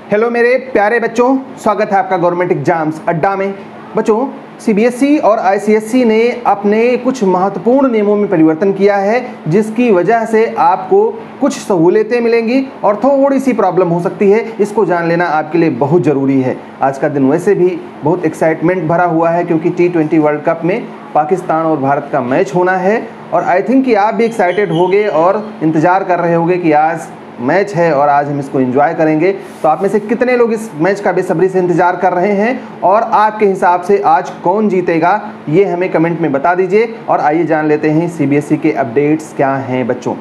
Hello मेरे प्यारे बच्चों, स्वागत है आपका गवर्नमेंट एग्जाम्स अड्डा में। बच्चों, सीबीएसई और आईसीएसई ने अपने कुछ महत्वपूर्ण नियमों में परिवर्तन किया है, जिसकी वजह से आपको कुछ सहूलियतें मिलेंगी और थोड़ी सी प्रॉब्लम हो सकती है। इसको जान लेना आपके लिए बहुत ज़रूरी है। आज का दिन वैसे भी बहुत एक्साइटमेंट भरा हुआ है, क्योंकि T20 वर्ल्ड कप में पाकिस्तान और भारत का मैच होना है। और आई थिंक कि आप भी एक्साइटेड होंगे और इंतज़ार कर रहे होंगे कि आज मैच है और आज हम इसको एंजॉय करेंगे। तो आप में से कितने लोग इस मैच का बेसब्री से इंतजार कर रहे हैं और आपके हिसाब से आज कौन जीतेगा, ये हमें कमेंट में बता दीजिए। और आइए जान लेते हैं सीबीएसई के अपडेट्स क्या हैं। बच्चों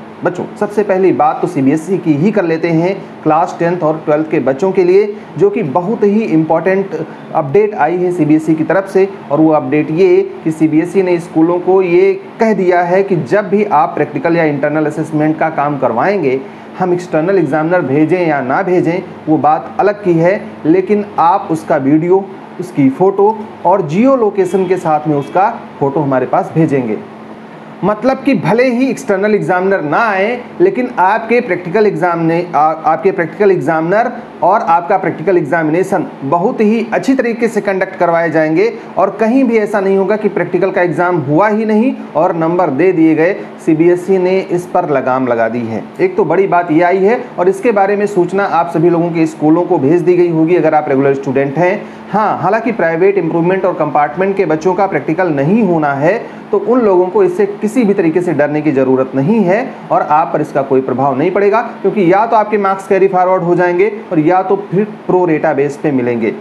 सबसे पहली बात तो सीबीएसई की ही कर लेते हैं क्लास 10th और 12th के बच्चों के लिए, जो कि बहुत ही इम्पॉर्टेंट अपडेट आई है सीबीएसई की तरफ से। और वो अपडेट ये कि सीबीएसई ने स्कूलों को ये कह दिया है कि जब भी आप प्रैक्टिकल या इंटरनल असेसमेंट का काम करवाएंगे, हम एक्सटर्नल एग्जामिनर भेजें या ना भेजें वो बात अलग की है, लेकिन आप उसका वीडियो, उसकी फ़ोटो और जियो लोकेशन के साथ में उसका फ़ोटो हमारे पास भेजेंगे। मतलब कि भले ही एक्सटर्नल एग्जामिनर ना आए, लेकिन आपके प्रैक्टिकल एग्जामिनर और आपका प्रैक्टिकल एग्जामिनेशन बहुत ही अच्छी तरीके से कंडक्ट करवाए जाएंगे। और कहीं भी ऐसा नहीं होगा कि प्रैक्टिकल का एग्ज़ाम हुआ ही नहीं और नंबर दे दिए गए। सीबीएसई ने इस पर लगाम लगा दी है। एक तो बड़ी बात ये आई है और इसके बारे में सूचना आप सभी लोगों के स्कूलों को भेज दी गई होगी अगर आप रेगुलर स्टूडेंट हैं। हाँ, हालांकि प्राइवेट, इम्प्रूवमेंट और कंपार्टमेंट के बच्चों का प्रैक्टिकल नहीं होना है, तो उन लोगों को इससे किसी भी तरीके से डरने की ज़रूरत नहीं है और आप पर इसका कोई प्रभाव नहीं पड़ेगा, क्योंकि या तो आपके मार्क्स कैरी फॉरवर्ड हो जाएंगे और या तो फिर प्रो रेटा बेस पे मिलेंगे।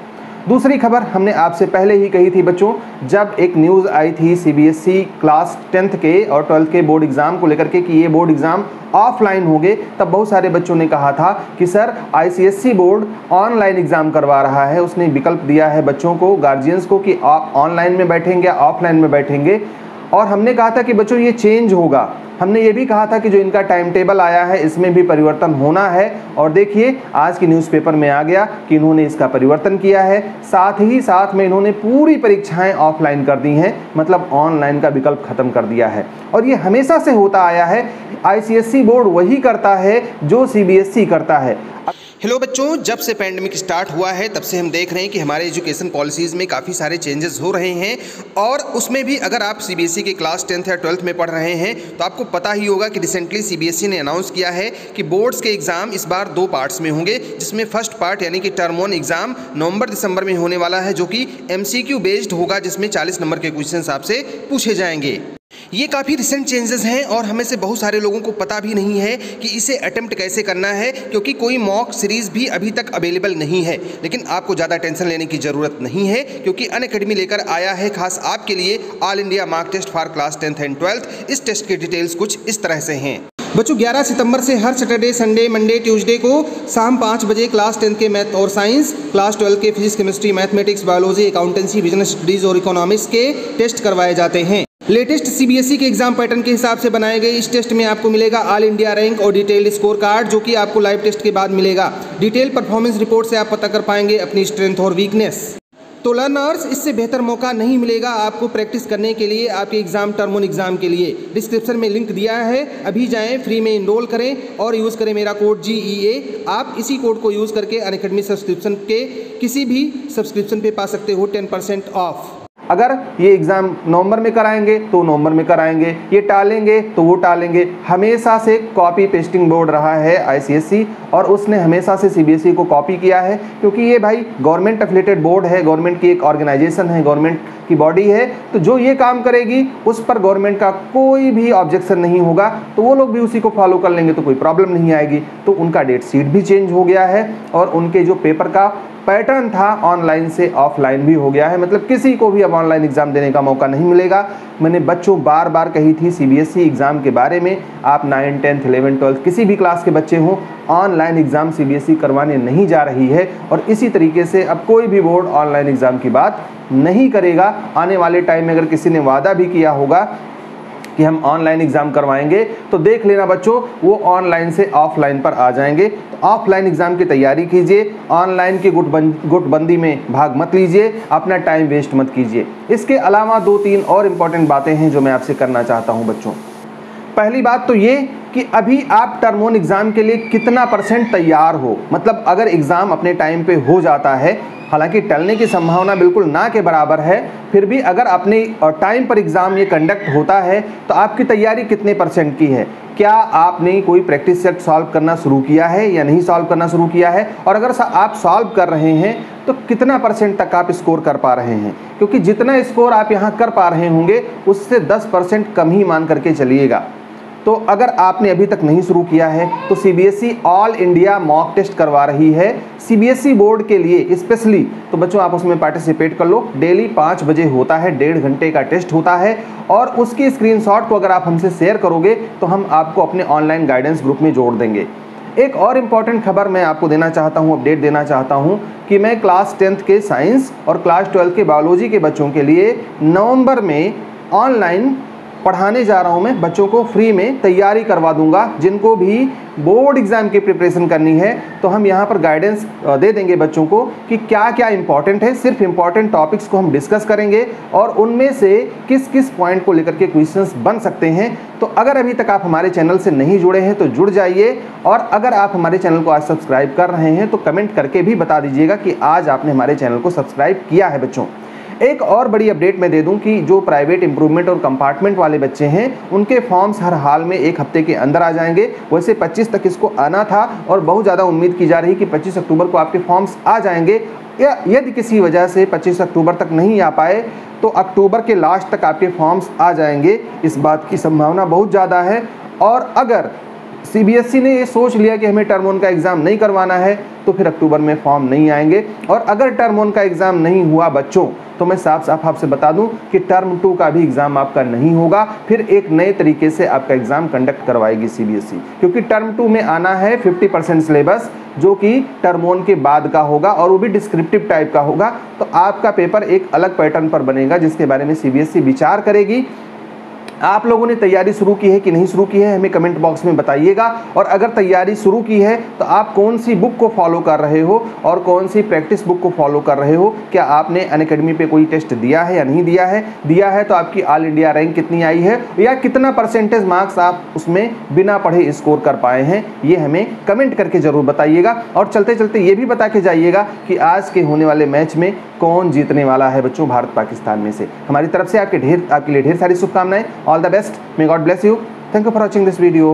दूसरी खबर हमने आपसे पहले ही कही थी बच्चों, जब एक न्यूज़ आई थी सीबीएसई क्लास 10th के और 12th के बोर्ड एग्ज़ाम को लेकर के कि ये बोर्ड एग्ज़ाम ऑफलाइन होंगे, तब बहुत सारे बच्चों ने कहा था कि sir ICSE board online exam करवा रहा है। उसने विकल्प दिया है बच्चों को, गार्जियंस को, कि आप ऑनलाइन में बैठेंगे या ऑफलाइन में बैठेंगे। और हमने कहा था कि बच्चों ये चेंज होगा। हमने ये भी कहा था कि जो इनका टाइम टेबल आया है इसमें भी परिवर्तन होना है। और देखिए, आज की न्यूज़पेपर में आ गया कि इन्होंने इसका परिवर्तन किया है। साथ ही साथ में इन्होंने पूरी परीक्षाएं ऑफलाइन कर दी हैं, मतलब ऑनलाइन का विकल्प खत्म कर दिया है। और ये हमेशा से होता आया है। आईसीएसई बोर्ड वही करता है जो सीबीएसई करता है। हेलो बच्चों, जब से पैंडेमिक स्टार्ट हुआ है तब से हम देख रहे हैं कि हमारे एजुकेशन पॉलिसीज़ में काफ़ी सारे चेंजेस हो रहे हैं। और उसमें भी अगर आप सीबीएसई के क्लास 10th या 12th में पढ़ रहे हैं तो आपको पता ही होगा कि रिसेंटली सीबीएसई ने अनाउंस किया है कि बोर्ड्स के एग्ज़ाम इस बार 2 पार्ट्स में होंगे, जिसमें फर्स्ट पार्ट यानी कि टर्म 1 एग्ज़ाम नवंबर-दिसंबर में होने वाला है, जो कि MCQ बेस्ड होगा, जिसमें 40 नंबर के क्वेश्चन आपसे पूछे जाएंगे। ये काफ़ी रिसेंट चेंजेस हैं और हमें से बहुत सारे लोगों को पता भी नहीं है कि इसे अटेम्प्ट कैसे करना है, क्योंकि कोई मॉक सीरीज़ भी अभी तक अवेलेबल नहीं है। लेकिन आपको ज़्यादा टेंशन लेने की ज़रूरत नहीं है, क्योंकि अनअकैडमी लेकर आया है खास आपके लिए all India mock test for class 10th and 12th। इस टेस्ट की डिटेल्स कुछ इस तरह से हैं। बच्चों, 11 सितंबर से हर सैटरडे, संडे, मंडे, ट्यूसडे को शाम 5 बजे क्लास 10th के मैथ और साइंस, क्लास 12 के physics, chemistry, mathematics, biology, accountancy, business studies और इकोनॉमिक्स के टेस्ट करवाए जाते हैं। लेटेस्ट सीबीएसई के एग्जाम पैटर्न के हिसाब से बनाए गए इस टेस्ट में आपको मिलेगा ऑल इंडिया रैंक और डिटेल्ड स्कोर कार्ड, जो कि आपको लाइव टेस्ट के बाद मिलेगा। डिटेल परफॉर्मेंस रिपोर्ट से आप पता कर पाएंगे अपनी स्ट्रेंथ और वीकनेस। तो लर्नर्स, इससे बेहतर मौका नहीं मिलेगा आपको प्रैक्टिस करने के लिए आपके एग्जाम टर्म 1 एग्जाम के लिए। डिस्क्रिप्शन में लिंक दिया है, अभी जाएं, फ्री में इनरोल करें और यूज़ करें मेरा कोड GEA। आप इसी कोड को यूज़ करके अनअकैडमी सब्सक्रिप्शन के किसी भी सब्सक्रिप्शन पे पा सकते हो 10% ऑफ। अगर ये एग्ज़ाम नवंबर में कराएंगे तो नवंबर में कराएंगे, ये टालेंगे तो वो टालेंगे। हमेशा से कॉपी पेस्टिंग बोर्ड रहा है आईसीएसई, और उसने हमेशा से सीबीएसई को कॉपी किया है, क्योंकि ये भाई गवर्नमेंट एफिलेटेड बोर्ड है, गवर्नमेंट की एक ऑर्गेनाइजेशन है, गवर्नमेंट की बॉडी है। तो जो ये काम करेगी उस पर गवर्नमेंट का कोई भी ऑब्जेक्शन नहीं होगा, तो वो लोग भी उसी को फॉलो कर लेंगे, तो कोई प्रॉब्लम नहीं आएगी। तो उनका डेट शीट भी चेंज हो गया है और उनके जो पेपर का पैटर्न था ऑनलाइन से ऑफलाइन भी हो गया है। मतलब किसी को भी अब ऑनलाइन एग्ज़ाम देने का मौका नहीं मिलेगा। मैंने बच्चों बार बार कही थी सीबीएसई एग्ज़ाम के बारे में, आप 9, 10, 11, 12 किसी भी क्लास के बच्चे हों, ऑनलाइन एग्ज़ाम सीबीएसई करवाने नहीं जा रही है। और इसी तरीके से अब कोई भी बोर्ड ऑनलाइन एग्ज़ाम की बात नहीं करेगा। आने वाले टाइम में अगर किसी ने वादा भी किया होगा कि हम ऑनलाइन एग्ज़ाम करवाएंगे, तो देख लेना बच्चों, वो ऑनलाइन से ऑफलाइन पर आ जाएंगे। तो ऑफलाइन एग्ज़ाम की तैयारी कीजिए, ऑनलाइन की गुटबंदी में भाग मत लीजिए, अपना टाइम वेस्ट मत कीजिए। इसके अलावा 2-3 और इम्पॉर्टेंट बातें हैं जो मैं आपसे करना चाहता हूं बच्चों। पहली बात तो ये कि अभी आप टर्म 1 एग्ज़ाम के लिए कितना % तैयार हो, मतलब अगर एग्ज़ाम अपने टाइम पे हो जाता है, हालांकि टलने की संभावना बिल्कुल ना के बराबर है, फिर भी अगर अपने टाइम पर एग्ज़ाम ये कंडक्ट होता है तो आपकी तैयारी कितने % की है? क्या आपने कोई प्रैक्टिस सेट सॉल्व करना शुरू किया है या नहीं सॉल्व करना शुरू किया है? और अगर आप सॉल्व कर रहे हैं तो कितना % तक आप स्कोर कर पा रहे हैं? क्योंकि जितना स्कोर आप यहाँ कर पा रहे होंगे उससे 10% कम ही मान करके चलिएगा। तो अगर आपने अभी तक नहीं शुरू किया है तो CBSE all India mock test करवा रही है सीबीएसई बोर्ड के लिए स्पेशली। तो बच्चों आप उसमें पार्टिसिपेट कर लो। डेली 5 बजे होता है, 1.5 घंटे का टेस्ट होता है और उसकी स्क्रीनशॉट को अगर आप हमसे शेयर करोगे तो हम आपको अपने ऑनलाइन गाइडेंस ग्रुप में जोड़ देंगे। एक और इम्पॉर्टेंट खबर मैं आपको देना चाहता हूँ, अपडेट देना चाहता हूँ कि मैं क्लास 10th के साइंस और क्लास 12th के बायोलॉजी के बच्चों के लिए नवंबर में ऑनलाइन पढ़ाने जा रहा हूं। मैं बच्चों को फ्री में तैयारी करवा दूंगा। जिनको भी बोर्ड एग्जाम की प्रिपरेशन करनी है तो हम यहां पर गाइडेंस दे देंगे बच्चों को कि क्या क्या इंपॉर्टेंट है। सिर्फ इंपॉर्टेंट टॉपिक्स को हम डिस्कस करेंगे और उनमें से किस किस पॉइंट को लेकर के क्वेश्चंस बन सकते हैं। तो अगर अभी तक आप हमारे चैनल से नहीं जुड़े हैं तो जुड़ जाइए, और अगर आप हमारे चैनल को आज सब्सक्राइब कर रहे हैं तो कमेंट करके भी बता दीजिएगा कि आज आपने हमारे चैनल को सब्सक्राइब किया है। बच्चों एक और बड़ी अपडेट मैं दे दूं कि जो प्राइवेट इंप्रूवमेंट और कंपार्टमेंट वाले बच्चे हैं उनके फॉर्म्स हर हाल में 1 हफ्ते के अंदर आ जाएंगे। वैसे 25 तक इसको आना था और बहुत ज़्यादा उम्मीद की जा रही कि 25 अक्टूबर को आपके फॉर्म्स आ जाएंगे। या यदि किसी वजह से 25 अक्टूबर तक नहीं आ पाए तो अक्टूबर के लास्ट तक आपके फॉर्म्स आ जाएंगे, इस बात की संभावना बहुत ज़्यादा है। और अगर सीबीएसई ने ये सोच लिया कि हमें टर्म 1 का एग्ज़ाम नहीं करवाना है तो फिर अक्टूबर में फॉर्म नहीं आएंगे। और अगर टर्म 1 का एग्ज़ाम नहीं हुआ बच्चों तो मैं साफ साफ आपसे बता दूं कि टर्म 2 का भी एग्ज़ाम आपका नहीं होगा। फिर एक नए तरीके से आपका एग्ज़ाम कंडक्ट करवाएगी सीबीएसई, क्योंकि टर्म 2 में आना है 50% सिलेबस जो कि टर्म 1 के बाद का होगा और वो भी डिस्क्रिप्टिव टाइप का होगा। तो आपका पेपर एक अलग पैटर्न पर बनेगा जिसके बारे में सीबीएसई विचार करेगी। आप लोगों ने तैयारी शुरू की है कि नहीं शुरू की है हमें कमेंट बॉक्स में बताइएगा। और अगर तैयारी शुरू की है तो आप कौन सी बुक को फॉलो कर रहे हो और कौन सी प्रैक्टिस बुक को फॉलो कर रहे हो? क्या आपने अनअकैडमी पे कोई टेस्ट दिया है या नहीं दिया है? दिया है तो आपकी ऑल इंडिया रैंक कितनी आई है या कितना % मार्क्स आप उसमें बिना पढ़े स्कोर कर पाए हैं? ये हमें कमेंट करके ज़रूर बताइएगा। और चलते चलते ये भी बता के जाइएगा कि आज के होने वाले मैच में कौन जीतने वाला है बच्चों भारत पाकिस्तान में से। हमारी तरफ से आपके लिए ढेर सारी शुभकामनाएं। All the best, may God bless you. Thank you for watching this video.